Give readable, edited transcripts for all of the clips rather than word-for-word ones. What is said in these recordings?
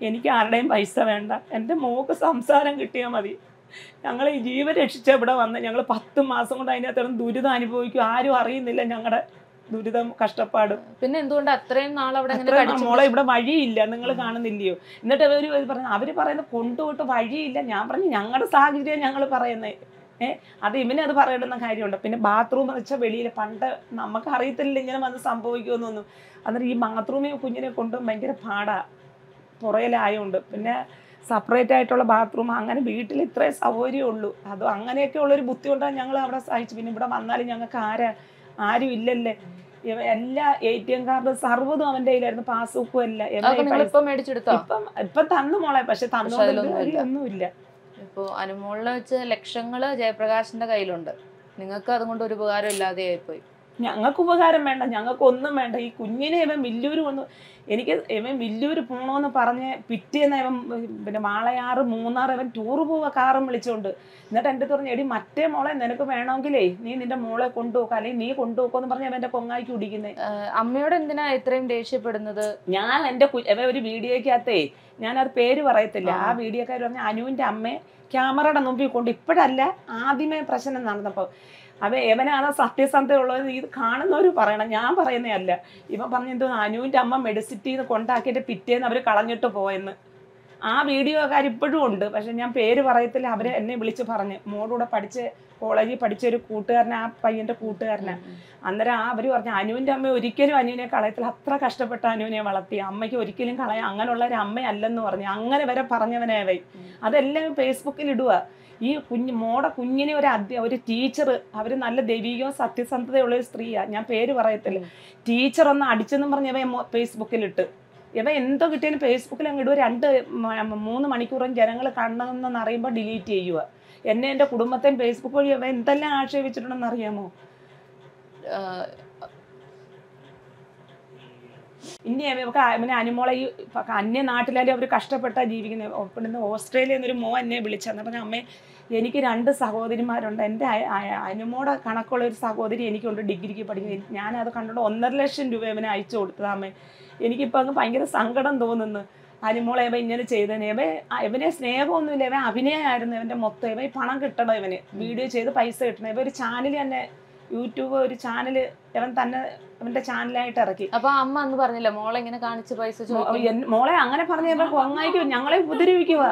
എനിക്ക് ആരുടെയും പൈസ വേണ്ട, എൻ്റെ മോൾക്ക് സംസാരം കിട്ടിയാൽ മതി. ഞങ്ങൾ ഈ ജീവൻ രക്ഷിച്ച ഇവിടെ വന്ന് ഞങ്ങൾ 10 മാസം കൊണ്ട് അതിനകത്ത് ദുരിതം അനുഭവിക്കും. ആരും അറിയുന്നില്ല ഞങ്ങളുടെ ദുരിതം കഷ്ടപ്പാട്. പിന്നെ എന്തുകൊണ്ട് അത്രയും നാൾ അവിടെ മോളെ ഇവിടെ വഴിയില്ല, നിങ്ങൾ കാണുന്നില്ലയോ? എന്നിട്ട് അവർ പറയുന്നത് കൊണ്ടുപോയിട്ട് വഴിയില്ല. ഞാൻ പറഞ്ഞു ഞങ്ങളുടെ സാഹചര്യം ഞങ്ങൾ പറയുന്നത്. അത് ഇവനത് പറയണമെന്ന കാര്യമുണ്ട്. പിന്നെ ബാത്റൂം എന്ന് വെച്ചാൽ വെളിയിൽ പണ്ട് നമുക്ക് അറിയത്തില്ല ഇങ്ങനെ വന്ന് സംഭവിക്കുമെന്നൊന്നും. അന്നേരം ഈ ബാത്റൂമിൽ കുഞ്ഞിനെ കൊണ്ട് ഭയങ്കര പാടാ പുറയിലായതുകൊണ്ട്. പിന്നെ സെപ്പറേറ്റ് ആയിട്ടുള്ള ബാത്റൂം, അങ്ങനെ വീട്ടിൽ ഇത്രേ സൗകര്യമുള്ളൂ. അത് അങ്ങനെയൊക്കെ ഉള്ളൊരു ബുദ്ധി കൊണ്ടാണ് ഞങ്ങൾ അവിടെ സഹിച്ചു. പിന്നെ ഇവിടെ വന്നാലും ഞങ്ങൾക്ക് ആരും ഇല്ലല്ലേ. എല്ലാ ATM കാർഡ് സർവ്വതും അവൻ്റെ കയ്യിലായിരുന്നു, പാസ്ബുക്കും എല്ലാം. ഇപ്പം തന്നു മോളെ, പക്ഷെ ഒന്നുമില്ല. ഇപ്പൊ അനുമോളിനെ വെച്ച് ലക്ഷങ്ങള് ജയപ്രകാശിന്റെ കയ്യിലുണ്ട്. നിങ്ങൾക്ക് അതുകൊണ്ട് ഒരു ഉപകാരം ഇല്ലാതെ ആയിപ്പോയി. ഞങ്ങൾക്ക് ഉപകാരം വേണ്ട, ഞങ്ങൾക്ക് ഒന്നും വേണ്ട. ഈ കുഞ്ഞിനെ ഇവൻ വില്ലൂര് വന്നു, എനിക്ക് ഇവൻ വില്ലൂര് പോകണമെന്ന് പറഞ്ഞ് പിറ്റേന്ന് ഇവൻ പിന്നെ വാളയാറ് മൂന്നാർ ഇവൻ ടൂറ് പോവുക കാറും വിളിച്ചോണ്ട്. എന്നിട്ട് എൻ്റെ പറഞ്ഞു, എടി മറ്റേ മോളെ നിനക്ക് വേണമെങ്കിലേ നീ നിന്റെ മോളെ കൊണ്ടുപോക്കുക, അല്ലെങ്കിൽ നീ കൊണ്ടുപോക്കുമെന്ന് പറഞ്ഞ് അവൻ്റെ കൊങ്ങായിക്ക് കുടിക്കുന്നത്. അമ്മയോട് എന്തിനാ ഇത്രയും ദേഷ്യപ്പെടുന്നത്? ഞാൻ എൻ്റെ ഒരു വീഡിയോക്കകത്തേ ഞാനത് പേര് പറയത്തില്ല. ആ വീഡിയോക്കാർ പറഞ്ഞ അനുവിൻ്റെ അമ്മയെ ക്യാമറയുടെ മുമ്പിൽ കൊണ്ട്, ഇപ്പോഴല്ല ആദ്യമേ പ്രശ്നം നടന്നപ്പോൾ എവനാണ് സത്യസന്ധതയുള്ളത് ഇത് കാണുന്നവർ പറയണം, ഞാൻ പറയുന്നേ അല്ല. ഇവൻ പറഞ്ഞെന്തോ അനുവിൻ്റെ അമ്മ മെഡിസിറ്റിയിൽ നിന്ന് കൊണ്ടാക്കിയിട്ട് പിറ്റേന്ന് അവർ കളഞ്ഞിട്ട് പോയെന്ന്. ആ വീഡിയോക്കാർ ഇപ്പോഴും ഉണ്ട്, പക്ഷെ ഞാൻ പേര് പറയത്തില്ല. അവർ എന്നെ വിളിച്ച് പറഞ്ഞ് മോളൂടെ കോളേജിൽ പഠിച്ച ഒരു കൂട്ടുകാരനെ, ആ പയ്യൻ്റെ കൂട്ടുകാരനെ. അന്നേരം അവർ പറഞ്ഞു അനുവിൻ്റെ അമ്മ ഒരിക്കലും അനുവിനെ കളയത്തില്ല, അത്ര കഷ്ടപ്പെട്ട അനുവിനെ വളർത്തി, അമ്മയ്ക്ക് ഒരിക്കലും കളയാം, അങ്ങനെയുള്ള ഒരു അമ്മയല്ലെന്ന് പറഞ്ഞു. അങ്ങനെ വരെ പറഞ്ഞവനാവേ. അതെല്ലാം ഫേസ്ബുക്കിൽ ഇടുക. ഈ കുഞ്ഞിനെ ഒരു ടീച്ചർ, അവർ നല്ല ദൈവികവും സത്യസന്ധതയുള്ള ഒരു സ്ത്രീയാണ്, ഞാൻ പേര് പറയത്തില്ല. ടീച്ചർ ഒന്ന് അടിച്ചെന്നും പറഞ്ഞവ ഫേസ്ബുക്കിലിട്ട്. ഇവ എന്തോ കിട്ടിയാലും ഫേസ്ബുക്കിൽ അങ്ങ് ഇടുക. 2-3 മണിക്കൂറും ജനങ്ങൾ കാണണമെന്ന് അറിയുമ്പോൾ ഡിലീറ്റ് ചെയ്യുക. എന്നെ എൻ്റെ കുടുംബത്തെയും ഫേസ്ബുക്ക് വഴി അവ എന്തെല്ലാം ആക്ഷേപിച്ചിട്ടുണ്ടെന്ന് അറിയാമോ? ഇനി അവനെ അനുമോളെ ഈ അന്യനാട്ടിലായാലും അവർ കഷ്ടപ്പെട്ടാണ് ജീവിക്കുന്നത്. ഇവിടുന്ന് ഓസ്ട്രേലിയയിൽ നിന്നൊരു എന്നെ വിളിച്ചെന്ന് പറഞ്ഞ അമ്മേ എനിക്ക് 2 സഹോദരിമാരുണ്ട്, എൻ്റെ അനുമോടെ കണക്കുള്ള ഒരു സഹോദരി എനിക്കുണ്ട്, ഡിഗ്രിക്ക് പഠിക്കുന്നത്. ഞാനത് കണ്ടിട്ട് 1.5 ലക്ഷം രൂപ ഇവനെ അയച്ചു കൊടുത്തത്. അമ്മേ എനിക്കിപ്പോൾ അങ്ങ് ഭയങ്കര സങ്കടം തോന്നുന്നു. അനുമോളെ ഇവ ഇങ്ങനെ ചെയ്തേനെ. ഇവനെ സ്നേഹമൊന്നുമില്ല, ഇവൻ അഭിനയമായിരുന്നു ഇവൻ്റെ മൊത്തം. ഇവ പണം കിട്ടണം, ഇവന് വീഡിയോ ചെയ്ത് പൈസ കിട്ടണം. ഇവ ഒരു ചാനൽ തന്നെ, യൂട്യൂബ് ഒരു ചാനൽ ഇവൻ തന്നെ അവൻ്റെ ചാനലായിട്ട് ഇറക്കി. അപ്പൊ അമ്മ അന്ന് പറഞ്ഞില്ല മോളെ ഇങ്ങനെ കാണിച്ച് പൈസ മോളെ അങ്ങനെ പറഞ്ഞ ഇവൻ കൊങ്ങായിക്കും, ഞങ്ങളെ ഉപദ്രവിക്കുക.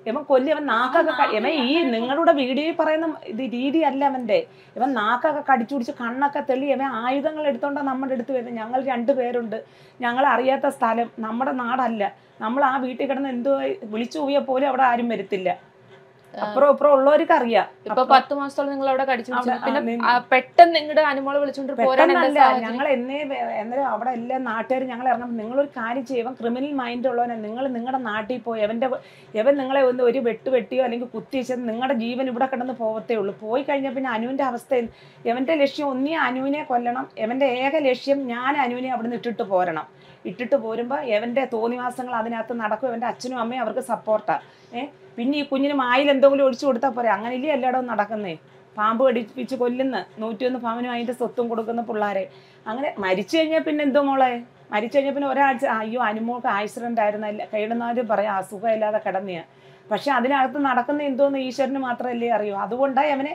ഇവൻ അവൻ നാക്കൊക്കെ ഇവൻ ഈ നിങ്ങളുടെ വീഡിയോയിൽ പറയുന്ന ഇത് രീതിയല്ല അവൻ്റെ. ഇവൻ നാക്കൊക്കെ കടിച്ചു പിടിച്ച് കണ്ണൊക്കെ തെളി ഇവൻ ആയുധങ്ങൾ എടുത്തോണ്ടാണ് നമ്മുടെ അടുത്ത് വരുന്നത്. ഞങ്ങൾ 2 പേരുണ്ട്, ഞങ്ങൾ അറിയാത്ത സ്ഥലം, നമ്മുടെ നാടല്ല. നമ്മൾ ആ വീട്ടിൽ കിടന്ന് എന്തോ വിളിച്ചു പോയാൽ പോലും അവിടെ ആരും വരത്തില്ല. അപ്പുറം ഇപ്പുറം ഉള്ളവർക്ക് അറിയാം. ഇപ്പൊ 10 മാസത്തോളം നിങ്ങൾ അവിടെ കടിച്ചു. പിന്നെ പെട്ടെന്ന് നിങ്ങളുടെ അനുമോളെ വിളിച്ചോണ്ട് പോരാനല്ല ഞങ്ങൾ എന്നേരം അവിടെ എല്ലാ നാട്ടുകാരും ഞങ്ങൾ ഇറങ്ങുമ്പോൾ നിങ്ങളൊരു കാര്യം ചെയ്യും, ക്രിമിനൽ മൈൻഡ് ഉള്ളവനെ നിങ്ങൾ നിങ്ങളുടെ നാട്ടിൽ പോയി ഇവൻ നിങ്ങളെ ഒരു വെട്ടിയോ അല്ലെങ്കിൽ കുത്തി വെച്ചത് നിങ്ങളുടെ ജീവൻ ഇവിടെ കിടന്ന് പോകത്തേ ഉള്ളൂ. പോയി കഴിഞ്ഞാൽ പിന്നെ അനുവിൻ്റെ അവസ്ഥ, ഇവൻ്റെ ലക്ഷ്യം ഒന്നേ അനുവിനെ കൊല്ലണം. ഇവൻ്റെ ഏക ലക്ഷ്യം ഞാൻ അനുവിനെ അവിടെ നിന്ന് ഇട്ടിട്ട് പോരണം. ഇട്ടിട്ട് പോരുമ്പോൾ ഇവൻ്റെ തോന്നിവാസങ്ങൾ അതിനകത്ത് നടക്കും. ഇവൻ്റെ അച്ഛനും അമ്മയും അവർക്ക് സപ്പോർട്ടാണ്. പിന്നെ ഈ കുഞ്ഞിന് മായിൽ എന്തെങ്കിലും ഒഴിച്ചു കൊടുത്താൽ പോരെ. അങ്ങനെയില്ലേ എല്ലായിടവും നടക്കുന്നേ. പാമ്പ് കടിപ്പിച്ച് കൊല്ലുന്ന 101 പവനും അതിൻ്റെ സ്വത്തും കൊടുക്കുന്ന പിള്ളേരെ. അങ്ങനെ മരിച്ചു കഴിഞ്ഞാൽ പിന്നെ എന്തോ മോളെ, മരിച്ചു കഴിഞ്ഞാൽ പിന്നെ ഒരാഴ്ച അയ്യോ അനുമോൾക്ക് ആക്സിഡൻ്റ് ആയിരുന്നില്ല, കൈയിടുന്നവർ പറയാം അസുഖമില്ലാതെ കിടന്നെയാണ്. പക്ഷെ അതിനകത്ത് നടക്കുന്ന എന്തോന്ന് ഈശ്വരന് മാത്രമല്ലേ അറിയൂ. അതുകൊണ്ടാണ് അവനെ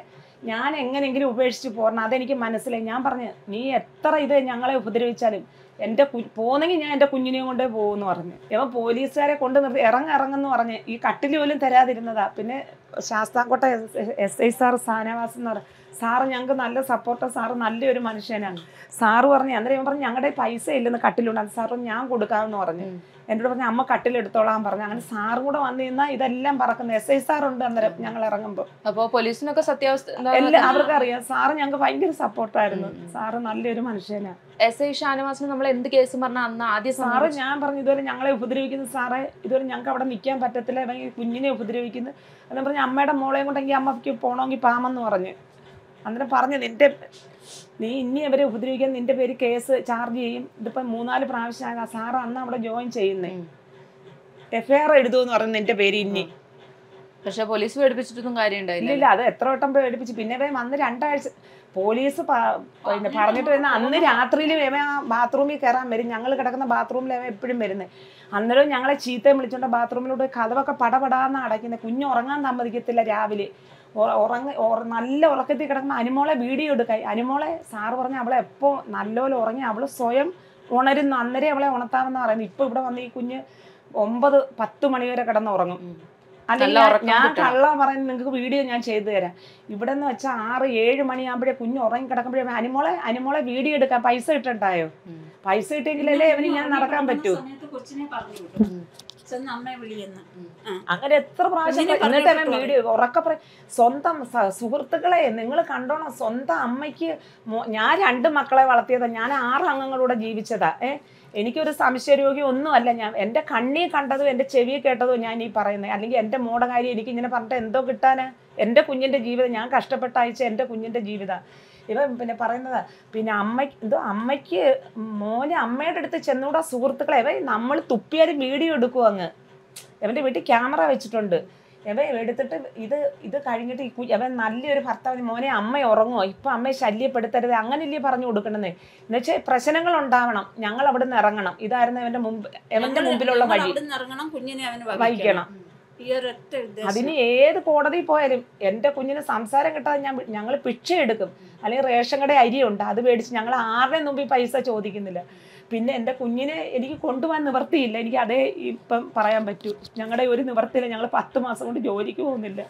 ഞാൻ എങ്ങനെയെങ്കിലും ഉപേക്ഷിച്ച് പോരണം. അതെനിക്ക് മനസ്സിലായി. ഞാൻ പറഞ്ഞു നീ എത്ര ഇത് ഞങ്ങളെ ഉപദ്രവിച്ചാലും എൻ്റെ പോകുന്നെങ്കിൽ ഞാൻ എൻ്റെ കുഞ്ഞിനെയും കൊണ്ടേ പോകുമെന്ന് പറഞ്ഞു. ഇവൻ പോലീസുകാരെ കൊണ്ട് നിർത്തി ഇറങ്ങെന്ന് പറഞ്ഞ് ഈ കട്ടിൽ പോലും തരാതിരുന്നതാ. പിന്നെ ശാസ്താംകോട്ട SI സാർ സ്ഥാനവാസം എന്ന് പറഞ്ഞു. സാറ് ഞങ്ങൾക്ക് നല്ല സപ്പോർട്ടാണ്, സാറ് നല്ലൊരു മനുഷ്യനാണ്. സാറ് പറഞ്ഞു. അന്നേരം ഇവൻ പറഞ്ഞു ഞങ്ങളുടെ പൈസ ഇല്ലെന്ന് കട്ടിലുണ്ടാകും. സാറ് ഞാൻ കൊടുക്കാമെന്ന് പറഞ്ഞു. എന്നോട് പറഞ്ഞു അമ്മ കട്ടിലെടുത്തോളാൻ പറഞ്ഞു. അങ്ങനെ സാറും കൂടെ വന്നു നിന്നാൽ ഇതെല്ലാം പറക്കുന്നത്. SI സാറുണ്ട് അന്നേരം ഞങ്ങൾ ഇറങ്ങുമ്പോൾ. അപ്പോൾ പോലീസിനൊക്കെ സത്യാവസ്ഥ എല്ലാം അവർക്ക് അറിയാം. സാറ് ഞങ്ങൾക്ക് ഭയങ്കര സപ്പോർട്ടായിരുന്നു. സാറ് നല്ലൊരു മനുഷ്യനാണ്. SI ഷാനവാസിന് നമ്മൾ എന്ത് കേസ് പറഞ്ഞാൽ അന്ന് ആദ്യം സാറ് ഞാൻ പറഞ്ഞു ഇതുവരെ ഞങ്ങളെ ഉപദ്രവിക്കുന്നു സാറേ, ഇതുവരെ ഞങ്ങൾക്ക് അവിടെ നിൽക്കാൻ പറ്റത്തില്ല, കുഞ്ഞിനെ ഉപദ്രവിക്കുന്നു. അതെന്ന് പറഞ്ഞ് അമ്മയുടെ മോളെയും കൊണ്ടെങ്കിൽ അമ്മയ്ക്ക് പോകണമെങ്കിൽ പാമെന്ന് പറഞ്ഞ്. അന്നേരം പറഞ്ഞു നീ ഇനി അവരെ ഉപദ്രവിക്കാൻ നിന്റെ പേര് കേസ് ചാർജ് ചെയ്യും. ഇതിപ്പം 3-4 പ്രാവശ്യം സാറ് അന്ന് അവിടെ ജോയിൻ ചെയ്യുന്നേ. FIR എഴുതുമെന്ന് പറഞ്ഞു നിന്റെ പേര് ഇനി. പക്ഷെ പോലീസ് പേടിപ്പിച്ചിട്ടൊന്നും കാര്യം ഉണ്ടായില്ല. ഇല്ല, അത് എത്ര വട്ടം പേടിപ്പിച്ചു. പിന്നെ വന്ന് 2 ആഴ്ച പോലീസ് പിന്നെ പറഞ്ഞിട്ട് വരുന്ന അന്ന് രാത്രിയിലും ഇവൻ ആ ബാത്റൂമിൽ കയറാൻ വരും. ഞങ്ങൾ കിടക്കുന്ന ബാത്റൂമിൽ അവൻ എപ്പോഴും വരുന്നത്. അന്നേരവും ഞങ്ങളെ ചീത്തയും വിളിച്ചോണ്ട് ബാത്റൂമിലോട്ട് കതവൊക്കെ പടപടാന്ന് അടയ്ക്കുന്നത്. കുഞ്ഞ് ഉറങ്ങാൻ സമ്മതിക്കത്തില്ല. രാവിലെ നല്ല ഉറക്കത്തിൽ കിടക്കുന്ന അനുമോളെ വീഡിയോ എടുക്കാൻ. അനുമോളെ സാറ് പറഞ്ഞ അവളെ എപ്പോൾ നല്ലപോലെ ഉറങ്ങി അവൾ സ്വയം ഉണരുന്നു. അന്നേരം അവളെ ഉണർത്താമെന്ന് പറയുന്നത്. ഇപ്പൊ ഇവിടെ വന്ന് ഈ കുഞ്ഞ് 9-10 മണി വരെ കിടന്ന് ഉറങ്ങും. അല്ലെങ്കിൽ ഞാൻ കള്ള പറയുന്നത് നിങ്ങൾക്ക് വീഡിയോ ഞാൻ ചെയ്തു തരാം. ഇവിടെ നിന്ന് വെച്ചാൽ 6-7 മണിയാകുമ്പോഴേ കുഞ്ഞ് ഉറങ്ങി കിടക്കുമ്പോഴേ അനുമോളെ വീഡിയോ എടുക്കാൻ പൈസ കിട്ടണ്ടായോ? പൈസ കിട്ടിയെങ്കിലല്ലേ അവന് ഞാൻ നടക്കാൻ പറ്റൂ. അങ്ങനെ എത്ര പ്രാവശ്യം എന്നിട്ട് അവൻ വീഡിയോ ഉറക്കെ സ്വന്തം സുഹൃത്തുക്കളെ നിങ്ങൾ കണ്ടോണം. സ്വന്തം അമ്മയ്ക്ക് ഞാൻ 2 മക്കളെ വളർത്തിയതാ. ഞാൻ 6 അംഗങ്ങളൂടെ ജീവിച്ചതാ. എനിക്കൊരു സംശയരോഗി ഒന്നുമല്ല. ഞാൻ എൻ്റെ കണ്ണി കണ്ടതും എൻ്റെ ചെവി കേട്ടതും ഞാൻ ഈ പറയുന്നത്. അല്ലെങ്കിൽ എൻ്റെ മോടെ കാര്യം എനിക്ക് ഇങ്ങനെ പറഞ്ഞിട്ട് എന്തോ കിട്ടാന്? എൻ്റെ കുഞ്ഞിൻ്റെ ജീവിതം ഞാൻ കഷ്ടപ്പെട്ട് അയച്ച എൻ്റെ കുഞ്ഞിൻ്റെ ജീവിതം ഇവ പിന്നെ പറയുന്നതാ. പിന്നെ അമ്മയ്ക്ക് മോനെ അമ്മയുടെ അടുത്ത് ചെന്നുകൂടാ സുഹൃത്തുക്കളെ. നമ്മൾ തുപ്പിയാലും വീഡിയോ എടുക്കും. അങ്ങ് അവൻ്റെ വീട്ടിൽ ക്യാമറ വെച്ചിട്ടുണ്ട്. എടുത്തിട്ട് ഇത് കഴിഞ്ഞിട്ട് അവൻ നല്ലൊരു ഭർത്താവിന് മോനെ അമ്മ ഉറങ്ങുമോ, ഇപ്പൊ അമ്മയെ ശല്യപ്പെടുത്തരുത്, അങ്ങനെയല്ലേ പറഞ്ഞു കൊടുക്കണമെന്ന്. എന്നുവെച്ചാൽ പ്രശ്നങ്ങൾ ഉണ്ടാവണം, ഞങ്ങൾ അവിടെ നിന്ന് ഇറങ്ങണം. ഇതായിരുന്നു അവന്റെ മുമ്പിലുള്ള വഴി. വഹിക്കണം. അതിന് ഏത് കോടതി പോയാലും എൻ്റെ കുഞ്ഞിന് സംസാരം കിട്ടാതെ ഞങ്ങൾ ഭിക്ഷ എടുക്കും. അല്ലെങ്കിൽ റേഷൻ കട അരിയുണ്ട്, അത് മേടിച്ച് ഞങ്ങൾ ആരുടെയും മുമ്പിൽ പൈസ ചോദിക്കുന്നില്ല. പിന്നെ എൻ്റെ കുഞ്ഞിനെ എനിക്ക് കൊണ്ടുപോകാൻ നിവർത്തിയില്ല. എനിക്ക് അതേ ഇപ്പം പറയാൻ പറ്റൂ. ഞങ്ങളുടെ ഒരു നിവർത്തിയില്ല. ഞങ്ങൾ 10 മാസം കൊണ്ട് ജോലിക്ക് പോകുന്നില്ല.